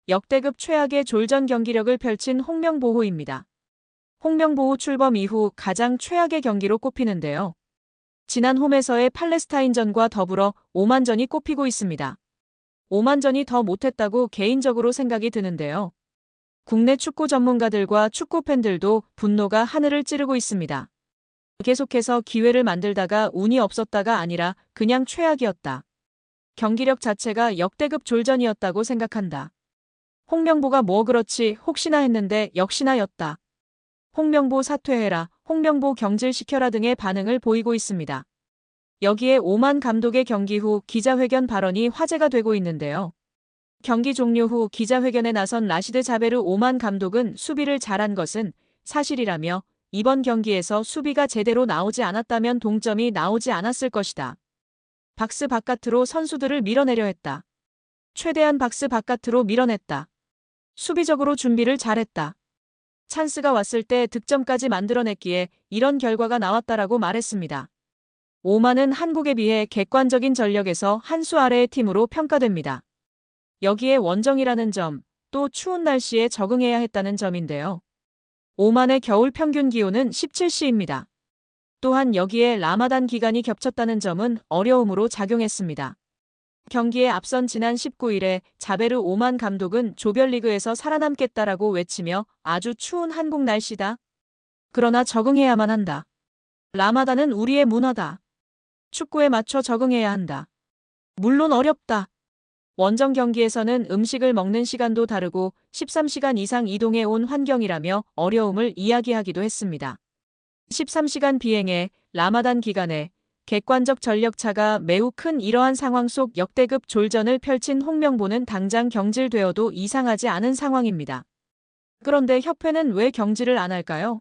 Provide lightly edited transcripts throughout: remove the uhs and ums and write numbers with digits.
역대급 최악의 졸전 경기력을 펼친 홍명보호입니다. 홍명보호 출범 이후 가장 최악의 경기로 꼽히는데요. 지난 홈에서의 팔레스타인전과 더불어 오만전이 꼽히고 있습니다. 오만전이 더 못했다고 개인적으로 생각이 드는데요. 국내 축구 전문가들과 축구 팬들도 분노가 하늘을 찌르고 있습니다. 계속해서 기회를 만들다가 운이 없었다가 아니라 그냥 최악이었다. 경기력 자체가 역대급 졸전이었다고 생각한다. 홍명보가 뭐 그렇지 혹시나 했는데 역시나였다. 홍명보 사퇴해라, 홍명보 경질시켜라 등의 반응을 보이고 있습니다. 여기에 오만 감독의 경기 후 기자회견 발언이 화제가 되고 있는데요. 경기 종료 후 기자회견에 나선 라시드 자베르 오만 감독은 수비를 잘한 것은 사실이라며 이번 경기에서 수비가 제대로 나오지 않았다면 동점이 나오지 않았을 것이다. 박스 바깥으로 선수들을 밀어내려 했다. 최대한 박스 바깥으로 밀어냈다. 수비적으로 준비를 잘했다. 찬스가 왔을 때 득점까지 만들어냈기에 이런 결과가 나왔다라고 말했습니다. 오만은 한국에 비해 객관적인 전력에서 한 수 아래의 팀으로 평가됩니다. 여기에 원정이라는 점, 또 추운 날씨에 적응해야 했다는 점인데요. 오만의 겨울 평균 기온은 17도입니다. 또한 여기에 라마단 기간이 겹쳤다는 점은 어려움으로 작용했습니다. 경기에 앞선 지난 19일에 자베르 오만 감독은 조별리그에서 살아남겠다라고 외치며 아주 추운 한국 날씨다. 그러나 적응해야만 한다. 라마단은 우리의 문화다. 축구에 맞춰 적응해야 한다. 물론 어렵다. 원정 경기에서는 음식을 먹는 시간도 다르고 13시간 이상 이동해 온 환경이라며 어려움을 이야기하기도 했습니다. 13시간 비행에 라마단 기간에 객관적 전력차가 매우 큰 이러한 상황 속 역대급 졸전을 펼친 홍명보는 당장 경질되어도 이상하지 않은 상황입니다. 그런데 협회는 왜 경질을 안 할까요?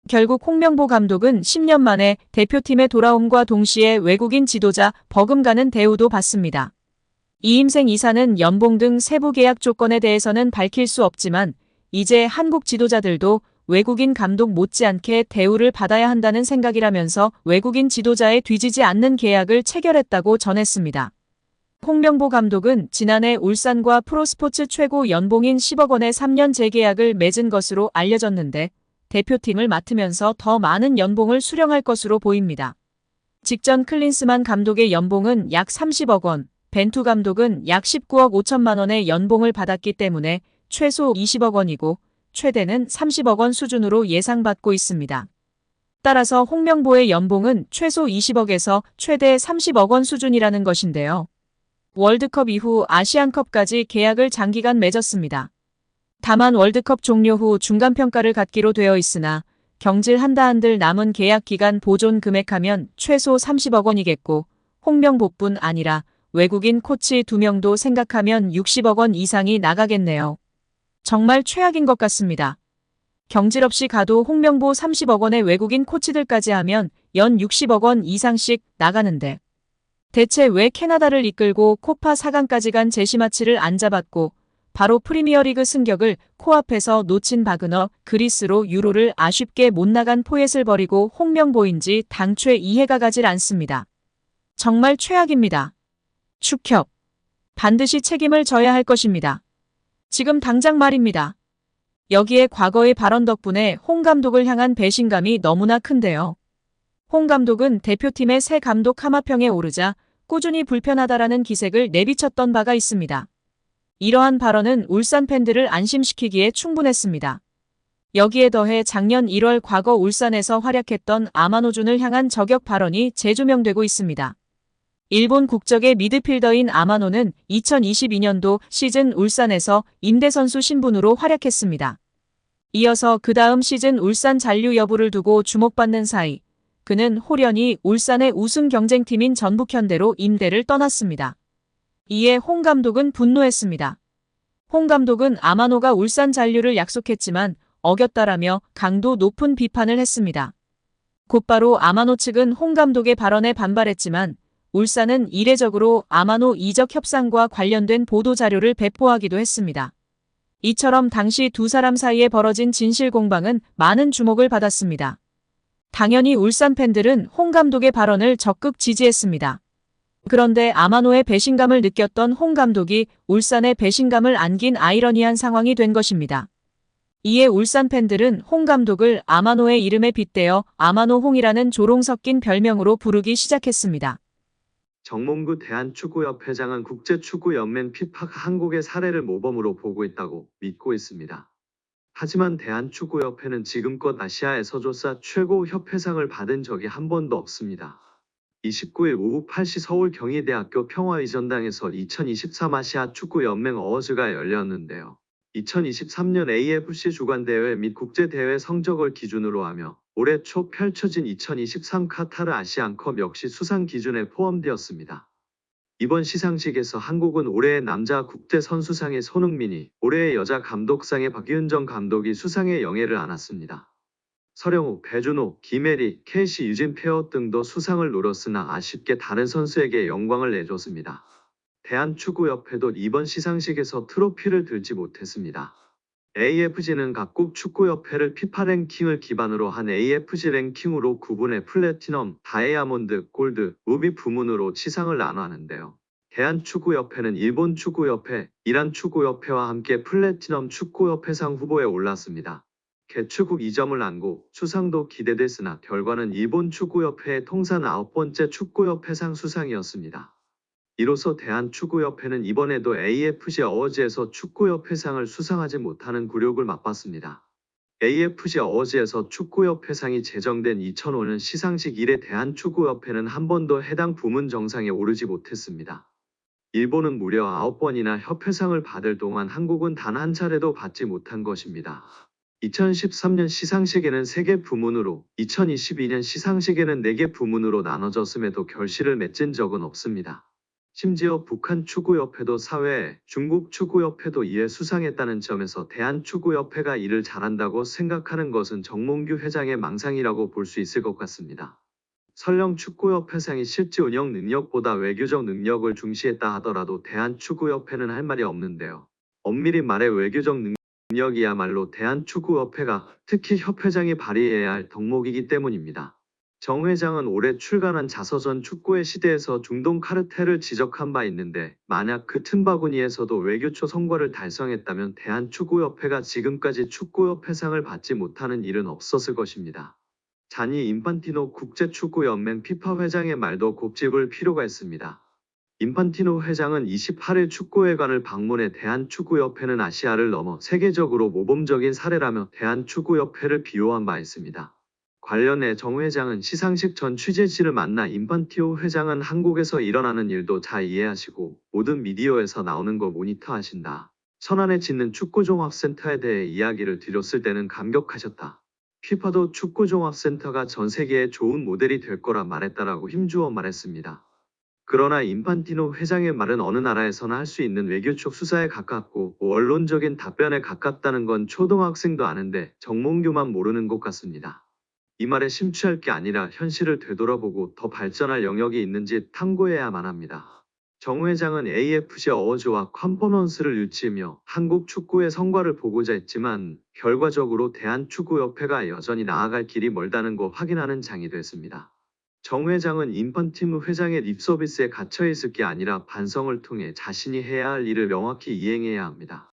결국 홍명보 감독은 10년 만에 대표팀에 돌아옴과 동시에 외국인 지도자 버금가는 대우도 받습니다. 이임생 이사는 연봉 등 세부 계약 조건에 대해서는 밝힐 수 없지만 이제 한국 지도자들도 외국인 감독 못지않게 대우를 받아야 한다는 생각이라면서 외국인 지도자에 뒤지지 않는 계약을 체결했다고 전했습니다. 홍명보 감독은 지난해 울산과 프로스포츠 최고 연봉인 10억 원의 3년 재계약을 맺은 것으로 알려졌는데 대표팀을 맡으면서 더 많은 연봉을 수령할 것으로 보입니다. 직전 클린스만 감독의 연봉은 약 30억 원, 벤투 감독은 약 19억 5천만 원의 연봉을 받았기 때문에 최소 20억 원이고 최대는 30억 원 수준으로 예상받고 있습니다. 따라서 홍명보의 연봉은 최소 20억에서 최대 30억 원 수준이라는 것인데요. 월드컵 이후 아시안컵까지 계약을 장기간 맺었습니다. 다만 월드컵 종료 후 중간평가를 갖기로 되어 있으나 경질한다 한들 남은 계약 기간 보존 금액하면 최소 30억 원이겠고 홍명보뿐 아니라 외국인 코치 2명도 생각하면 60억 원 이상이 나가겠네요. 정말 최악인 것 같습니다. 경질 없이 가도 홍명보 30억 원의 외국인 코치들까지 하면 연 60억 원 이상씩 나가는데 대체 왜 캐나다를 이끌고 코파 4강까지 간 제시마치를 안 잡았고 바로 프리미어리그 승격을 코앞에서 놓친 바그너 그리스로 유로를 아쉽게 못 나간 포엣을 버리고 홍명보인지 당최 이해가 가질 않습니다. 정말 최악입니다. 축협. 반드시 책임을 져야 할 것입니다. 지금 당장 말입니다. 여기에 과거의 발언 덕분에 홍 감독을 향한 배신감이 너무나 큰데요. 홍 감독은 대표팀의 새 감독 하마평에 오르자 꾸준히 불편하다라는 기색을 내비쳤던 바가 있습니다. 이러한 발언은 울산 팬들을 안심시키기에 충분했습니다. 여기에 더해 작년 1월 과거 울산에서 활약했던 아마노준을 향한 저격 발언이 재조명되고 있습니다. 일본 국적의 미드필더인 아마노는 2022년도 시즌 울산에서 임대선수 신분으로 활약했습니다. 이어서 그 다음 시즌 울산 잔류 여부를 두고 주목받는 사이 그는 홀연히 울산의 우승 경쟁팀인 전북현대로 임대를 떠났습니다. 이에 홍 감독은 분노했습니다. 홍 감독은 아마노가 울산 잔류를 약속했지만 어겼다라며 강도 높은 비판을 했습니다. 곧바로 아마노 측은 홍 감독의 발언에 반발했지만 울산은 이례적으로 아마노 이적 협상과 관련된 보도자료를 배포하기도 했습니다. 이처럼 당시 두 사람 사이에 벌어진 진실 공방은 많은 주목을 받았습니다. 당연히 울산 팬들은 홍 감독의 발언을 적극 지지했습니다. 그런데 아마노의 배신감을 느꼈던 홍 감독이 울산에 배신감을 안긴 아이러니한 상황이 된 것입니다. 이에 울산 팬들은 홍 감독을 아마노의 이름에 빗대어 아마노홍이라는 조롱 섞인 별명으로 부르기 시작했습니다. 정몽구 대한축구협회장은 국제축구연맹 피파가 한국의 사례를 모범으로 보고 있다고 믿고 있습니다. 하지만 대한축구협회는 지금껏 아시아에서 최고 협회상을 받은 적이 한 번도 없습니다. 29일 오후 8시 서울 경희대학교 평화의전당에서 2023 아시아 축구연맹 어워즈가 열렸는데요. 2023년 AFC 주관대회 및 국제대회 성적을 기준으로 하며 올해 초 펼쳐진 2023 카타르 아시안컵 역시 수상 기준에 포함되었습니다. 이번 시상식에서 한국은 올해의 남자 국제선수상의 손흥민이, 올해의 여자 감독상의 박윤정 감독이 수상의 영예를 안았습니다. 서령우, 배준호, 김혜리, 케이시 유진 페어 등도 수상을 노렸으나 아쉽게 다른 선수에게 영광을 내줬습니다. 대한축구협회도 이번 시상식에서 트로피를 들지 못했습니다. AFG는 각국 축구협회를 피파 랭킹을 기반으로 한 AFG 랭킹으로 구분해 플래티넘, 다이아몬드, 골드, 루비 부문으로 시상을 나눠하는데요. 대한축구협회는 일본 축구협회, 이란 축구협회와 함께 플래티넘 축구협회상 후보에 올랐습니다. 개최국 2점을 안고 수상도 기대됐으나 결과는 일본 축구협회의 통산 9번째 축구협회상 수상이었습니다. 이로써 대한축구협회는 이번에도 AFC 어워즈에서 축구협회상을 수상하지 못하는 굴욕을 맛봤습니다. AFC 어워즈에서 축구협회상이 제정된 2005년 시상식 이래 대한축구협회는 한 번도 해당 부문 정상에 오르지 못했습니다. 일본은 무려 9번이나 협회상을 받을 동안 한국은 단 한 차례도 받지 못한 것입니다. 2013년 시상식에는 3개 부문으로, 2022년 시상식에는 4개 부문으로 나눠졌음에도 결실을 맺은 적은 없습니다. 심지어 북한 축구협회도 사회에, 중국 축구협회도 이에 수상했다는 점에서 대한축구협회가 이를 잘한다고 생각하는 것은 정몽규 회장의 망상이라고 볼 수 있을 것 같습니다. 설령 축구협회상이 실제 운영 능력보다 외교적 능력을 중시했다 하더라도 대한축구협회는 할 말이 없는데요. 엄밀히 말해 외교적 능력이야말로 대한축구협회가, 특히 협회장이 발휘해야 할 덕목이기 때문입니다. 정 회장은 올해 출간한 자서전 축구의 시대에서 중동 카르텔을 지적한 바 있는데 만약 그 틈바구니에서도 외교초 성과를 달성했다면 대한축구협회가 지금까지 축구협회상을 받지 못하는 일은 없었을 것입니다. 자니 인판티노 국제축구연맹 피파 회장의 말도 곱씹을 필요가 있습니다. 인판티노 회장은 28일 축구회관을 방문해 대한축구협회는 아시아를 넘어 세계적으로 모범적인 사례라며 대한축구협회를 비호한 바 있습니다. 관련해 정 회장은 시상식 전 취재진을 만나 인판티노 회장은 한국에서 일어나는 일도 잘 이해하시고 모든 미디어에서 나오는 거 모니터하신다. 천안에 짓는 축구종합센터에 대해 이야기를 드렸을 때는 감격하셨다. 피파도 축구종합센터가 전 세계에 좋은 모델이 될 거라 말했다라고 힘주어 말했습니다. 그러나 인판티노 회장의 말은 어느 나라에서나 할 수 있는 외교적 수사에 가깝고 원론적인 답변에 가깝다는 건 초등학생도 아는데 정몽규만 모르는 것 같습니다. 이 말에 심취할 게 아니라 현실을 되돌아보고 더 발전할 영역이 있는지 탐구해야만 합니다. 정 회장은 AFC 어워즈와 컨퍼런스를 유치하며 한국 축구의 성과를 보고자 했지만 결과적으로 대한축구협회가 여전히 나아갈 길이 멀다는 거 확인하는 장이 됐습니다. 정 회장은 인펀티노 회장의 립서비스에 갇혀 있을 게 아니라 반성을 통해 자신이 해야 할 일을 명확히 이행해야 합니다.